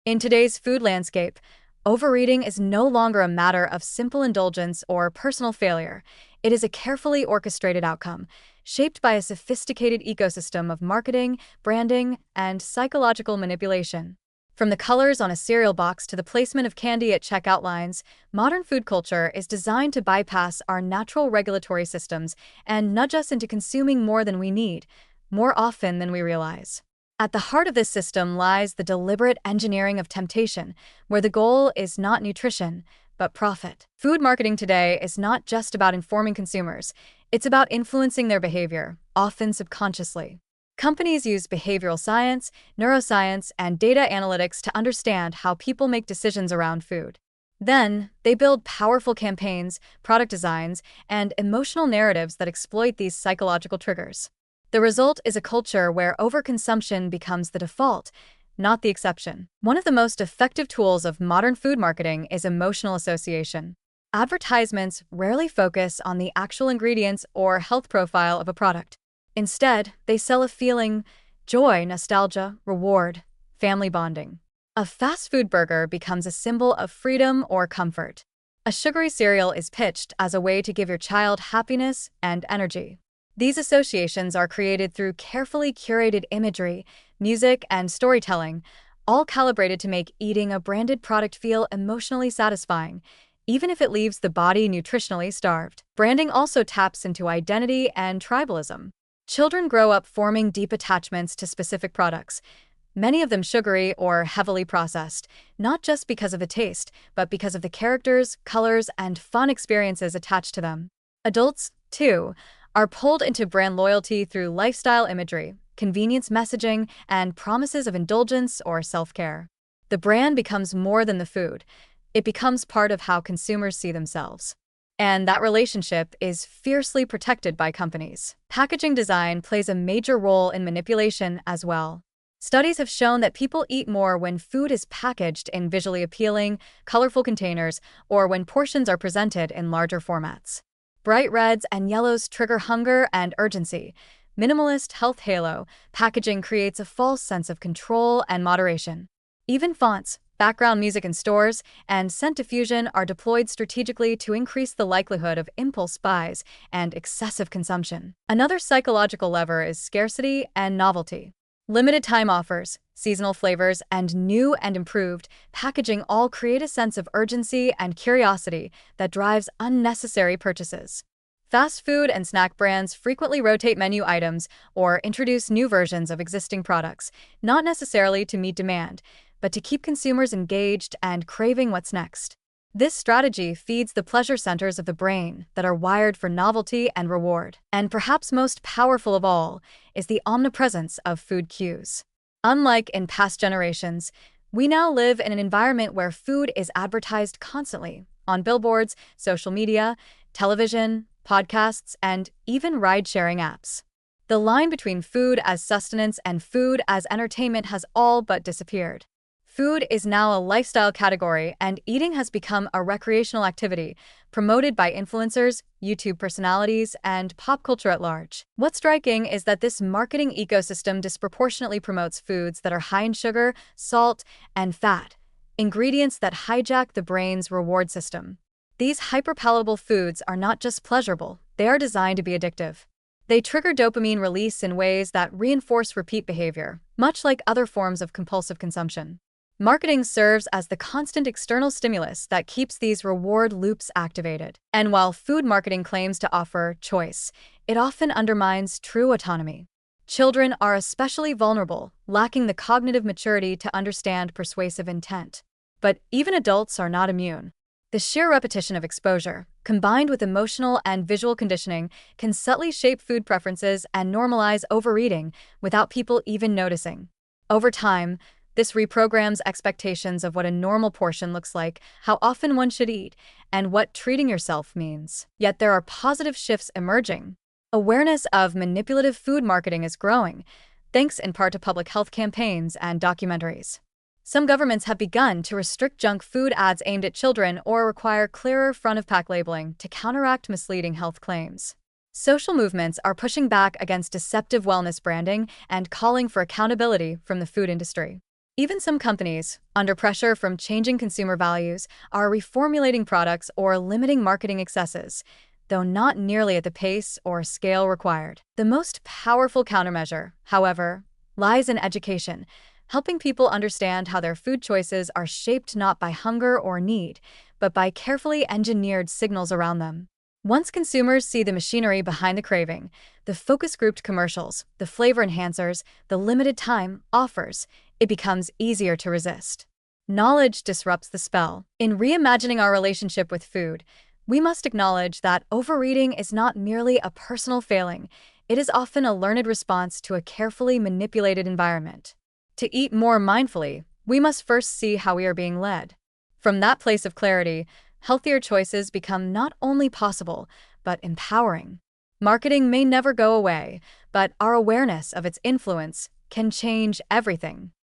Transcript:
In today's food landscape, overeating is no longer a matter of simple indulgence or personal failure. It is a carefully orchestrated outcome, shaped by a sophisticated ecosystem of marketing, branding, and psychological manipulation. From the colors on a cereal box to the placement of candy at checkout lines, modern food culture is designed to bypass our natural regulatory systems and nudge us into consuming more than we need, more often than we realize. At the heart of this system lies the deliberate engineering of temptation, where the goal is not nutrition, but profit. Food marketing today is not just about informing consumers, it's about influencing their behavior, often subconsciously. Companies use behavioral science, neuroscience, and data analytics to understand how people make decisions around food. Then, they build powerful campaigns, product designs, and emotional narratives that exploit these psychological triggers. The result is a culture where overconsumption becomes the default, not the exception. One of the most effective tools of modern food marketing is emotional association. Advertisements rarely focus on the actual ingredients or health profile of a product. Instead, they sell a feeling: joy, nostalgia, reward, family bonding. A fast food burger becomes a symbol of freedom or comfort. A sugary cereal is pitched as a way to give your child happiness and energy. These associations are created through carefully curated imagery, music, and storytelling, all calibrated to make eating a branded product feel emotionally satisfying, even if it leaves the body nutritionally starved. Branding also taps into identity and tribalism. Children grow up forming deep attachments to specific products, many of them sugary or heavily processed, not just because of the taste, but because of the characters, colors, and fun experiences attached to them. Adults, too, are pulled into brand loyalty through lifestyle imagery, convenience messaging, and promises of indulgence or self-care. The brand becomes more than the food. It becomes part of how consumers see themselves. And that relationship is fiercely protected by companies. Packaging design plays a major role in manipulation as well. Studies have shown that people eat more when food is packaged in visually appealing, colorful containers, or when portions are presented in larger formats. Bright reds and yellows trigger hunger and urgency. Minimalist health halo packaging creates a false sense of control and moderation. Even fonts, background music in stores, and scent diffusion are deployed strategically to increase the likelihood of impulse buys and excessive consumption. Another psychological lever is scarcity and novelty. Limited time offers, seasonal flavors, and new and improved packaging all create a sense of urgency and curiosity that drives unnecessary purchases. Fast food and snack brands frequently rotate menu items or introduce new versions of existing products, not necessarily to meet demand, but to keep consumers engaged and craving what's next. This strategy feeds the pleasure centers of the brain that are wired for novelty and reward. And perhaps most powerful of all is the omnipresence of food cues. Unlike in past generations, we now live in an environment where food is advertised constantly on billboards, social media, television, podcasts, and even ride-sharing apps. The line between food as sustenance and food as entertainment has all but disappeared. Food is now a lifestyle category, and eating has become a recreational activity, promoted by influencers, YouTube personalities, and pop culture at large. What's striking is that this marketing ecosystem disproportionately promotes foods that are high in sugar, salt, and fat, ingredients that hijack the brain's reward system. These hyperpalatable foods are not just pleasurable, they are designed to be addictive. They trigger dopamine release in ways that reinforce repeat behavior, much like other forms of compulsive consumption. Marketing serves as the constant external stimulus that keeps these reward loops activated. And while food marketing claims to offer choice, it often undermines true autonomy. Children are especially vulnerable, lacking the cognitive maturity to understand persuasive intent. But even adults are not immune. The sheer repetition of exposure, combined with emotional and visual conditioning, can subtly shape food preferences and normalize overeating without people even noticing. Over time, this reprograms expectations of what a normal portion looks like, how often one should eat, and what treating yourself means. Yet there are positive shifts emerging. Awareness of manipulative food marketing is growing, thanks in part to public health campaigns and documentaries. Some governments have begun to restrict junk food ads aimed at children or require clearer front-of-pack labeling to counteract misleading health claims. Social movements are pushing back against deceptive wellness branding and calling for accountability from the food industry. Even some companies, under pressure from changing consumer values, are reformulating products or limiting marketing excesses, though not nearly at the pace or scale required. The most powerful countermeasure, however, lies in education, helping people understand how their food choices are shaped not by hunger or need, but by carefully engineered signals around them. Once consumers see the machinery behind the craving, the focus-grouped commercials, the flavor enhancers, the limited time offers, it becomes easier to resist. Knowledge disrupts the spell. In reimagining our relationship with food, we must acknowledge that overeating is not merely a personal failing, it is often a learned response to a carefully manipulated environment. To eat more mindfully, we must first see how we are being led. From that place of clarity, healthier choices become not only possible, but empowering. Marketing may never go away, but our awareness of its influence can change everything.